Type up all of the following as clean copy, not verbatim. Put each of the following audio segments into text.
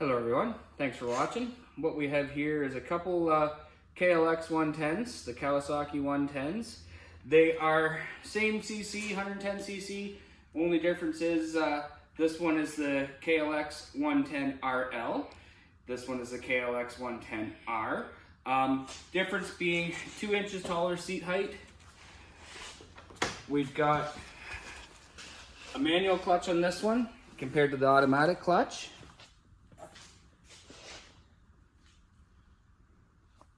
Hello everyone, thanks for watching. What we have here is a couple KLX 110s, the Kawasaki 110s. They are same CC, 110cc. Only difference is this one is the KLX 110RL. This one is the KLX 110R. Difference being 2 inches taller seat height. We've got a manual clutch on this one compared to the automatic clutch.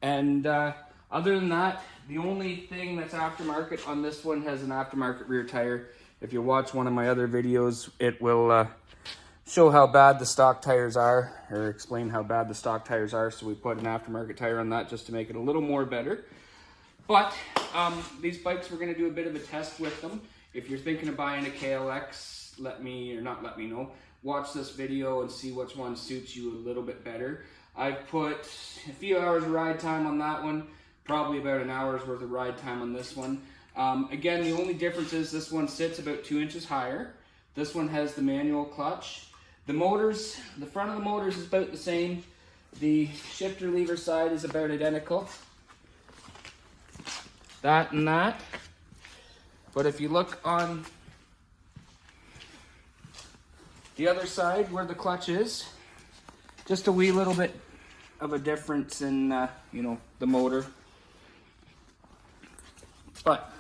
And other than that, the only thing that's aftermarket on this one has an aftermarket rear tire. If you watch one of my other videos, it will show how bad the stock tires are, or explain how bad the stock tires are. So we put an aftermarket tire on that just to make it a little more better. But these bikes, we're going to do a bit of a test with them. If you're thinking of buying a KLX, let me know. Watch this video and see which one suits you a little bit better. I've put a few hours of ride time on that one, probably about an hour's worth of ride time on this one. Again, the only difference is this one sits about 2 inches higher. This one has the manual clutch. The motors, the front of the motors is about the same. The shifter lever side is about identical. That and that. But if you look on the other side where the clutch is, just a wee little bit of a difference in, the motor. But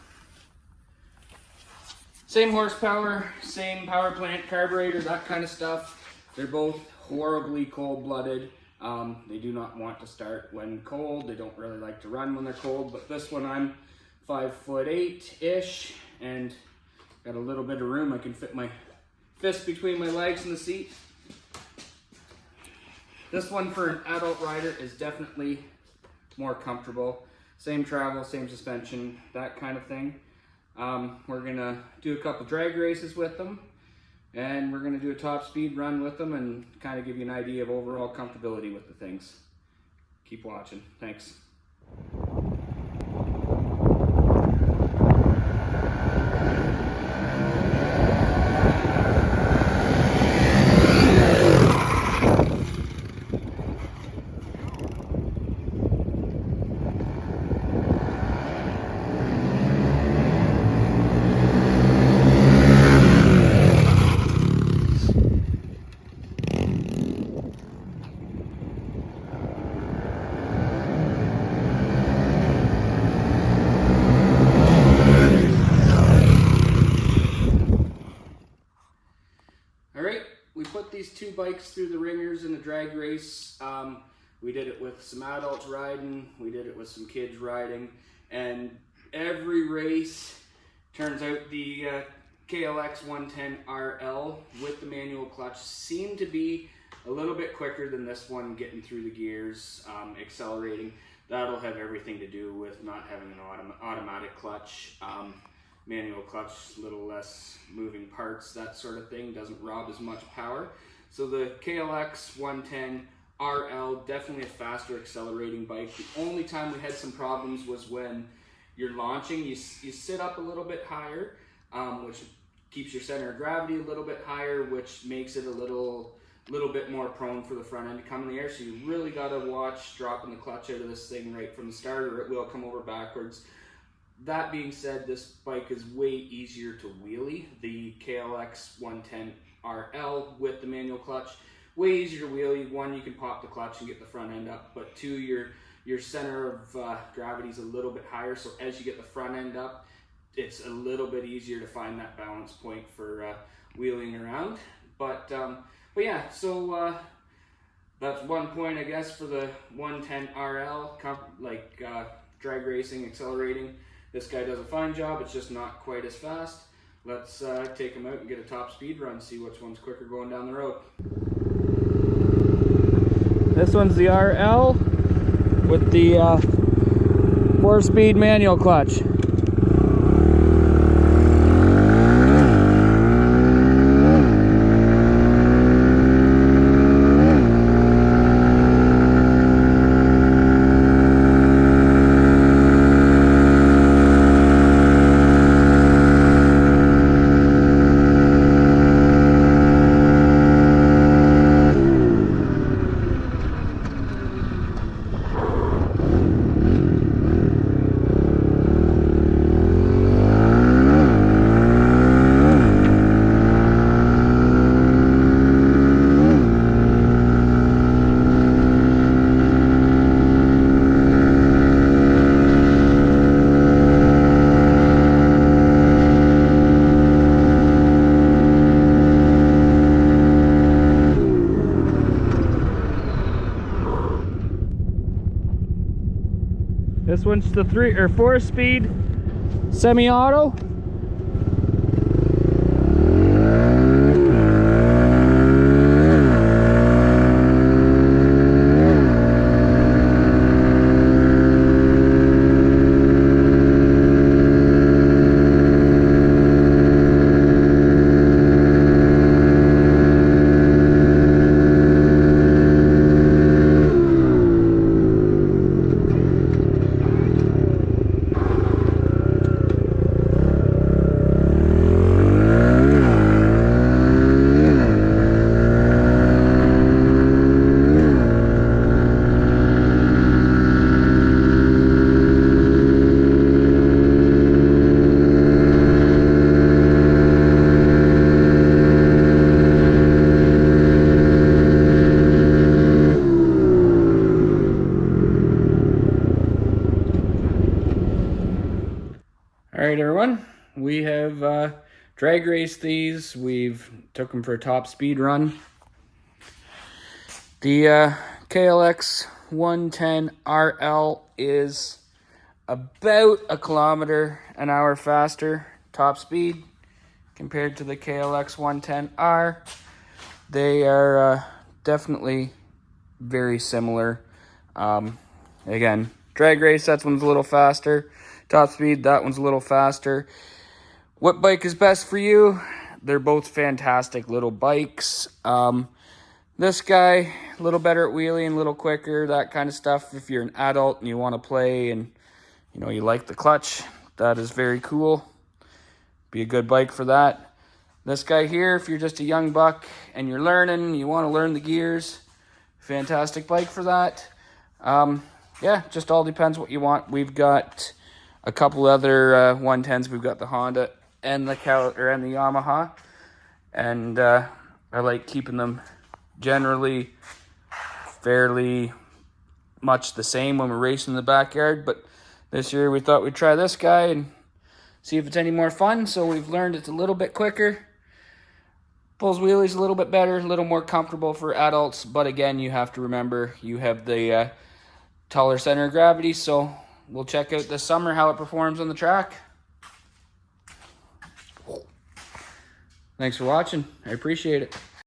same horsepower, same power plant, carburetor, that kind of stuff. They're both horribly cold-blooded. They do not want to start when cold. They don't really like to run when they're cold. But this one, I'm 5'8"-ish and got a little bit of room. I can fit my fist between my legs in the seat. This one for an adult rider is definitely more comfortable. Same travel, same suspension, that kind of thing. We're gonna do a couple drag races with them, and we're gonna do a top speed run with them and kind of give you an idea of overall comfortability with the things. Keep watching, thanks. We put these two bikes through the ringers in a drag race. We did it with some adults riding, we did it with some kids riding, and every race turns out the KLX 110RL with the manual clutch seemed to be a little bit quicker than this one getting through the gears, accelerating. That'll have everything to do with not having an automatic clutch. Manual clutch, a little less moving parts, that sort of thing, doesn't rob as much power. So the KLX 110RL, definitely a faster accelerating bike. The only time we had some problems was when you're launching, you sit up a little bit higher, which keeps your center of gravity a little bit higher, which makes it a little bit more prone for the front end to come in the air. So you really gotta watch dropping the clutch out of this thing right from the start, or it will come over backwards. That being said, this bike is way easier to wheelie. The KLX 110RL with the manual clutch, way easier to wheelie. One, you can pop the clutch and get the front end up, but two, your center of gravity is a little bit higher, so as you get the front end up, it's a little bit easier to find that balance point for wheeling around. But yeah, so that's one point, I guess, for the 110RL, drag racing, accelerating. This guy does a fine job, it's just not quite as fast. Let's take him out and get a top speed run, see which one's quicker going down the road. This one's the RL with the 4-speed manual clutch. This one's the 4-speed semi-auto. All right, everyone, we have drag raced these. We've took them for a top speed run. The KLX 110 RL is about 1 kilometer an hour faster top speed compared to the KLX 110R. They are definitely very similar. Again, drag race, that one's a little faster. Top speed, that one's a little faster. What bike is best for you? They're both fantastic little bikes. This guy, a little better at wheeling, a little quicker, that kind of stuff. If you're an adult and you want to play and you like the clutch, that is very cool. Be a good bike for that. This guy here, if you're just a young buck and you're learning, you want to learn the gears, fantastic bike for that. Yeah, just all depends what you want. We've got a couple other 110s. We've got the Honda and the Yamaha, and I like keeping them generally fairly much the same when we're racing in the backyard. But this year we thought we'd try this guy and see if it's any more fun. So we've learned it's a little bit quicker, pulls wheelies a little bit better, a little more comfortable for adults. But again, you have to remember you have the taller center of gravity. So we'll check out this summer how it performs on the track. Thanks for watching. I appreciate it.